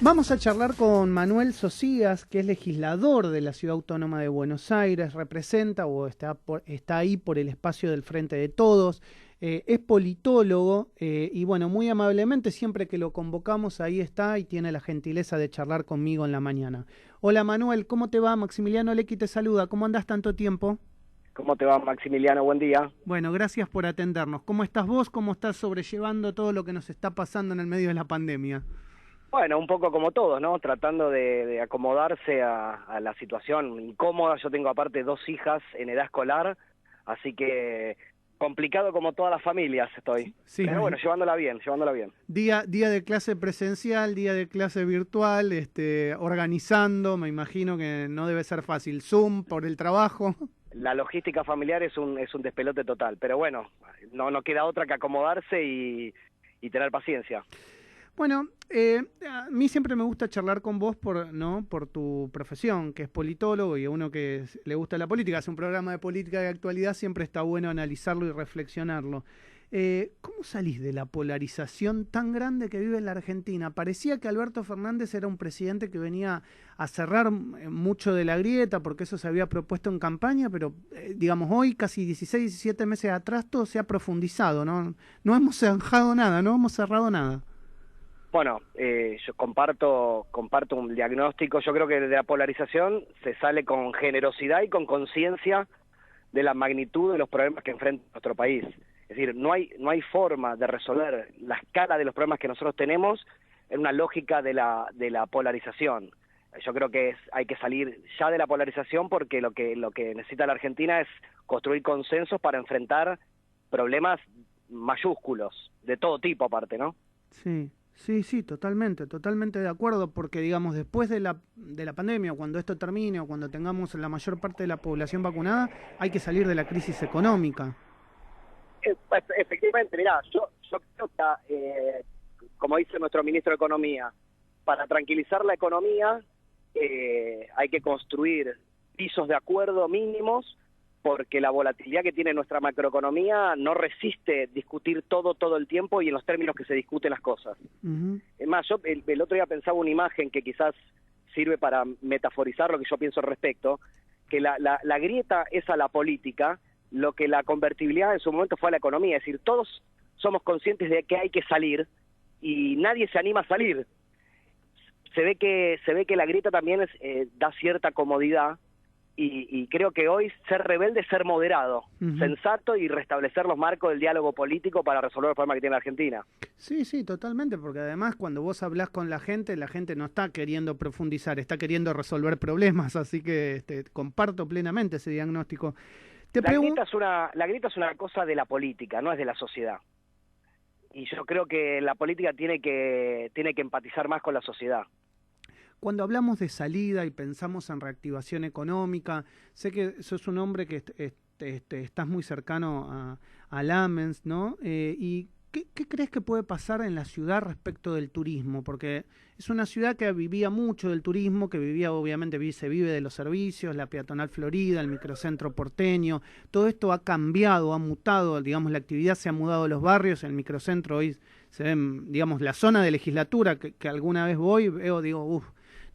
Vamos a charlar con Manuel Socias, que es legislador de la Ciudad Autónoma de Buenos Aires, representa o está ahí por el espacio del Frente de Todos, es politólogo y bueno, muy amablemente siempre que lo convocamos ahí está y tiene la gentileza de charlar conmigo en la mañana. Hola Manuel, ¿cómo te va? Maximiliano Lecky te saluda, ¿cómo andás tanto tiempo? ¿Cómo te va, Maximiliano? Buen día. Bueno, gracias por atendernos. ¿Cómo estás vos? ¿Cómo estás sobrellevando todo lo que nos está pasando en el medio de la pandemia? Bueno, un poco como todos, ¿no? Tratando de acomodarse a la situación incómoda. Yo tengo aparte 2 hijas en edad escolar, así que complicado como todas las familias estoy. Sí, pero bueno, llevándola bien, llevándola bien. Día de clase presencial, día de clase virtual, organizando, me imagino que no debe ser fácil. Zoom por el trabajo. La logística familiar es un despelote total, pero bueno, no queda otra que acomodarse y tener paciencia. Bueno, a mí siempre me gusta charlar con vos por tu profesión, que es politólogo y a uno que le gusta la política, hace un programa de política de actualidad, siempre está bueno analizarlo y reflexionarlo. ¿Cómo salís de la polarización tan grande que vive en la Argentina? Parecía que Alberto Fernández era un presidente que venía a cerrar mucho de la grieta porque eso se había propuesto en campaña, pero digamos hoy, casi 16, 17 meses atrás, todo se ha profundizado, ¿no? No hemos zanjado nada, no hemos cerrado nada. Bueno, yo comparto un diagnóstico. Yo creo que de la polarización se sale con generosidad y con conciencia de la magnitud de los problemas que enfrenta nuestro país. Es decir, no hay forma de resolver la escala de los problemas que nosotros tenemos en una lógica de la polarización. Yo creo que hay que salir ya de la polarización porque lo que necesita la Argentina es construir consensos para enfrentar problemas mayúsculos, de todo tipo aparte, ¿no? Sí. Sí, totalmente de acuerdo, porque digamos, después de la pandemia, cuando esto termine o cuando tengamos la mayor parte de la población vacunada, hay que salir de la crisis económica. Efectivamente, mirá, yo creo que, como dice nuestro ministro de Economía, para tranquilizar la economía hay que construir pisos de acuerdo mínimos, porque la volatilidad que tiene nuestra macroeconomía no resiste discutir todo el tiempo y en los términos que se discuten las cosas. Uh-huh. Es más, yo el otro día pensaba una imagen que quizás sirve para metaforizar lo que yo pienso al respecto, que la grieta es a la política lo que la convertibilidad en su momento fue a la economía. Es decir, todos somos conscientes de que hay que salir y nadie se anima a salir. Se ve que la grieta también da cierta comodidad. Y creo que hoy ser rebelde es ser moderado, uh-huh, sensato y restablecer los marcos del diálogo político para resolver los problemas que tiene la Argentina. Sí, totalmente, porque además cuando vos hablás con la gente no está queriendo profundizar, está queriendo resolver problemas, así que comparto plenamente ese diagnóstico. La grieta es una cosa de la política, no es de la sociedad. Y yo creo que la política tiene que empatizar más con la sociedad. Cuando hablamos de salida y pensamos en reactivación económica, sé que sos un hombre que estás muy cercano a Lamens, ¿no? ¿Y qué crees que puede pasar en la ciudad respecto del turismo? Porque es una ciudad que vivía mucho del turismo, que se vive de los servicios, la peatonal Florida, el microcentro porteño. Todo esto ha cambiado, ha mutado, digamos, la actividad se ha mudado a los barrios. El microcentro hoy se ve, digamos, la zona de legislatura que alguna vez digo,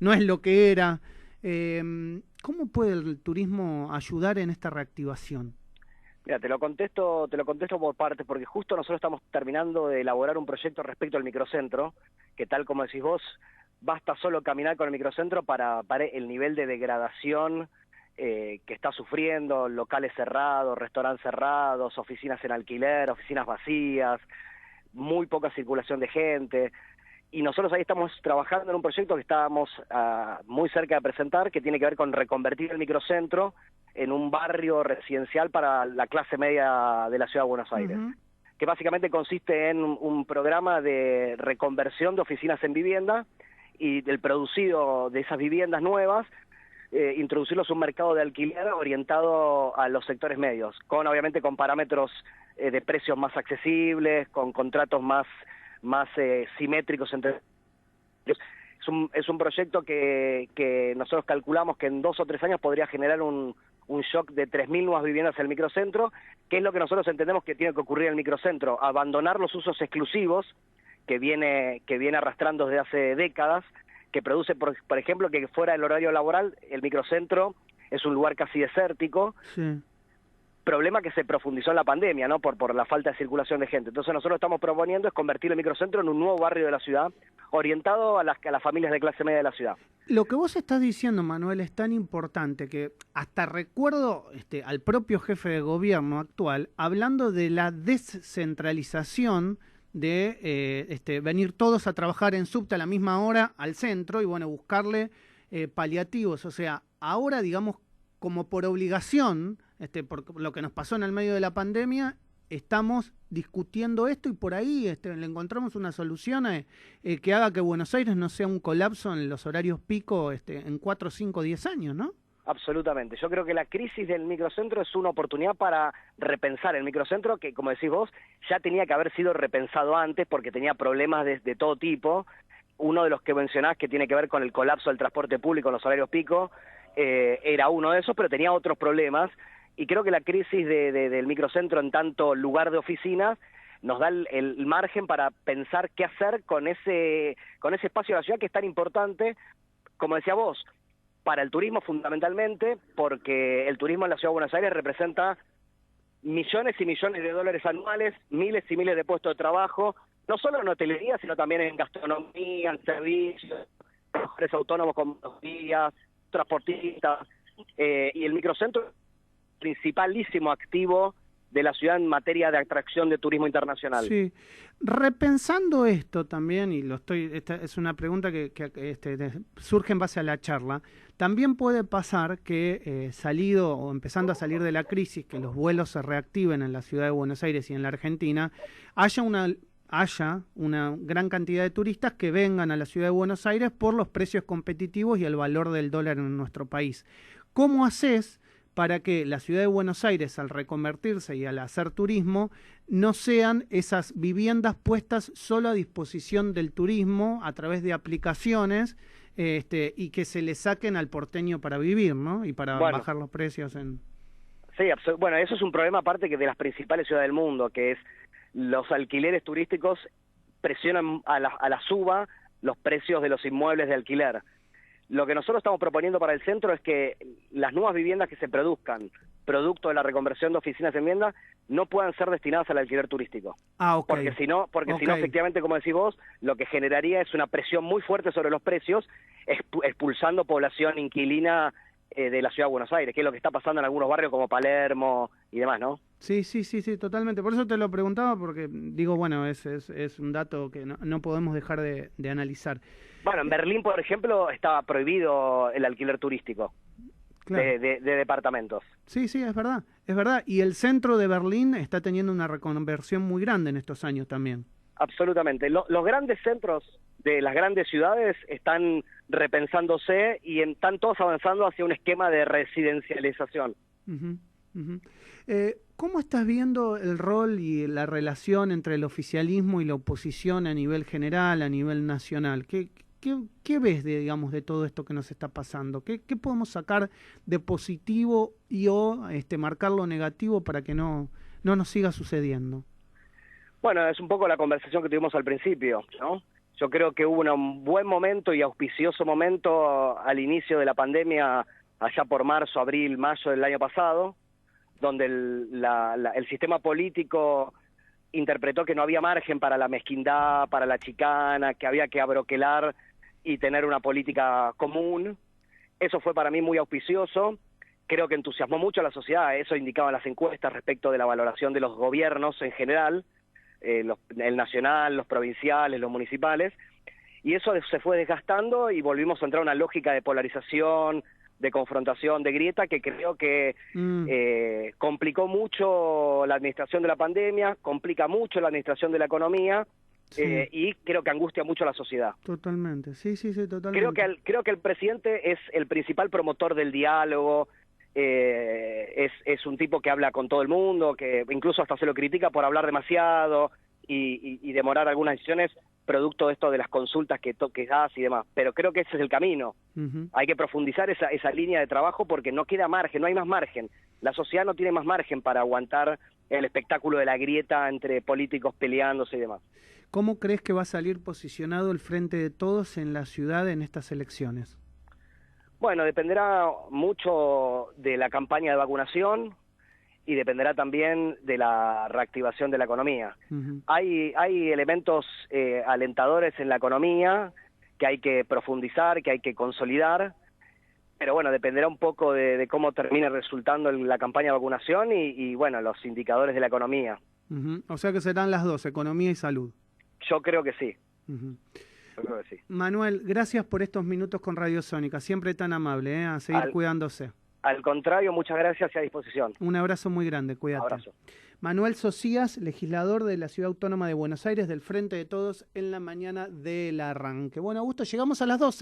no es lo que era. ¿Cómo puede el turismo ayudar en esta reactivación? Mira, te lo contesto por partes, porque justo nosotros estamos terminando de elaborar un proyecto respecto al microcentro, que tal como decís vos, basta solo caminar con el microcentro para el nivel de degradación que está sufriendo, locales cerrados, restaurantes cerrados, oficinas en alquiler, oficinas vacías, muy poca circulación de gente. Y nosotros ahí estamos trabajando en un proyecto que estábamos muy cerca de presentar, que tiene que ver con reconvertir el microcentro en un barrio residencial para la clase media de la Ciudad de Buenos Aires, uh-huh, que básicamente consiste en un programa de reconversión de oficinas en vivienda y del producido de esas viviendas nuevas, introducirlos en un mercado de alquiler orientado a los sectores medios, obviamente con parámetros de precios más accesibles, con contratos más simétricos entre. Es un proyecto que nosotros calculamos que en 2 o 3 años podría generar un shock de 3.000 nuevas viviendas en el microcentro, que es lo que nosotros entendemos que tiene que ocurrir en el microcentro: abandonar los usos exclusivos que viene arrastrando desde hace décadas, que produce, por ejemplo, que fuera del horario laboral, el microcentro es un lugar casi desértico. Sí. Problema que se profundizó en la pandemia, ¿no? Por la falta de circulación de gente. Entonces nosotros estamos proponiendo es convertir el microcentro en un nuevo barrio de la ciudad, orientado a las familias de clase media de la ciudad. Lo que vos estás diciendo, Manuel, es tan importante que hasta recuerdo al propio jefe de gobierno actual hablando de la descentralización de venir todos a trabajar en subte a la misma hora al centro y bueno, buscarle paliativos. O sea, ahora digamos como por obligación, por lo que nos pasó en el medio de la pandemia, estamos discutiendo esto y por ahí le encontramos una solución que haga que Buenos Aires no sea un colapso en los horarios pico en 4, 5, 10 años, ¿no? Absolutamente. Yo creo que la crisis del microcentro es una oportunidad para repensar el microcentro, que como decís vos, ya tenía que haber sido repensado antes porque tenía problemas de todo tipo. Uno de los que mencionás que tiene que ver con el colapso del transporte público en los horarios pico, era uno de esos, pero tenía otros problemas. Y creo que la crisis del microcentro en tanto lugar de oficinas nos da el margen para pensar qué hacer con ese espacio de la ciudad que es tan importante, como decía vos, para el turismo fundamentalmente, porque el turismo en la ciudad de Buenos Aires representa millones y millones de dólares anuales, miles y miles de puestos de trabajo, no solo en hotelería, sino también en gastronomía, en servicios, trabajadores autónomos con días, transportistas, y el microcentro principalísimo activo de la ciudad en materia de atracción de turismo internacional. Sí, repensando esto también, y esta es una pregunta que surge en base a la charla, también puede pasar que salido o empezando a salir de la crisis, que los vuelos se reactiven en la ciudad de Buenos Aires y en la Argentina, haya una gran cantidad de turistas que vengan a la ciudad de Buenos Aires por los precios competitivos y el valor del dólar en nuestro país. ¿Cómo haces para que la ciudad de Buenos Aires, al reconvertirse y al hacer turismo, no sean esas viviendas puestas solo a disposición del turismo a través de aplicaciones y que se le saquen al porteño para vivir, ¿no? Y para bajar los precios en... Sí, bueno, eso es un problema aparte que de las principales ciudades del mundo, que es los alquileres turísticos presionan a la suba los precios de los inmuebles de alquiler. Lo que nosotros estamos proponiendo para el centro es que las nuevas viviendas que se produzcan, producto de la reconversión de oficinas en vivienda, no puedan ser destinadas al alquiler turístico. Okay. Porque si no, efectivamente, como decís vos, lo que generaría es una presión muy fuerte sobre los precios, expulsando población inquilina de la ciudad de Buenos Aires, que es lo que está pasando en algunos barrios como Palermo y demás, ¿no? Sí, totalmente. Por eso te lo preguntaba, porque digo, bueno, es un dato que no podemos dejar de analizar. Bueno, en Berlín, por ejemplo, estaba prohibido el alquiler turístico. Claro. de departamentos. Sí, es verdad. Y el centro de Berlín está teniendo una reconversión muy grande en estos años también. Absolutamente. Los grandes centros de las grandes ciudades están repensándose y están todos avanzando hacia un esquema de residencialización. ¿Cómo estás viendo el rol y la relación entre el oficialismo y la oposición a nivel general, a nivel nacional? ¿Qué ves de todo esto que nos está pasando? ¿Qué podemos sacar de positivo o marcar lo negativo para que no nos siga sucediendo? Bueno, es un poco la conversación que tuvimos al principio, ¿no? Yo creo que hubo un buen momento y auspicioso momento al inicio de la pandemia, allá por marzo, abril, mayo del año pasado, donde el sistema político interpretó que no había margen para la mezquindad, para la chicana, que había que abroquelar y tener una política común. Eso fue para mí muy auspicioso. Creo que entusiasmó mucho a la sociedad. Eso indicaban las encuestas respecto de la valoración de los gobiernos en general, el nacional, los provinciales, los municipales. Y eso se fue desgastando y volvimos a entrar en una lógica de polarización, de confrontación, de grieta, que creo que complicó mucho la administración de la pandemia, complica mucho la administración de la economía, sí. Y creo que angustia mucho a la sociedad. Totalmente, sí, totalmente. Creo que el presidente es el principal promotor del diálogo, es un tipo que habla con todo el mundo, que incluso hasta se lo critica por hablar demasiado y demorar algunas decisiones, producto de esto de las consultas que das y demás, pero creo que ese es el camino. Hay que profundizar esa línea de trabajo porque no queda margen, no hay más margen. La sociedad no tiene más margen para aguantar el espectáculo de la grieta entre políticos peleándose y demás. ¿Cómo crees que va a salir posicionado el Frente de Todos en la ciudad en estas elecciones? Bueno, dependerá mucho de la campaña de vacunación y dependerá también de la reactivación de la economía. Hay elementos alentadores en la economía que hay que profundizar, que hay que consolidar, pero bueno, dependerá un poco de cómo termine resultando la campaña de vacunación y bueno, los indicadores de la economía. O sea que serán las dos, economía y salud. Yo creo que sí. Yo creo que sí. Manuel, gracias por estos minutos con Radio Sónica, siempre tan amable, a seguir cuidándose. Al contrario, muchas gracias y a disposición. Un abrazo muy grande, cuídate. Abrazo. Manuel Socias, legislador de la Ciudad Autónoma de Buenos Aires, del Frente de Todos, en la mañana del arranque. Bueno, Augusto, llegamos a las 12.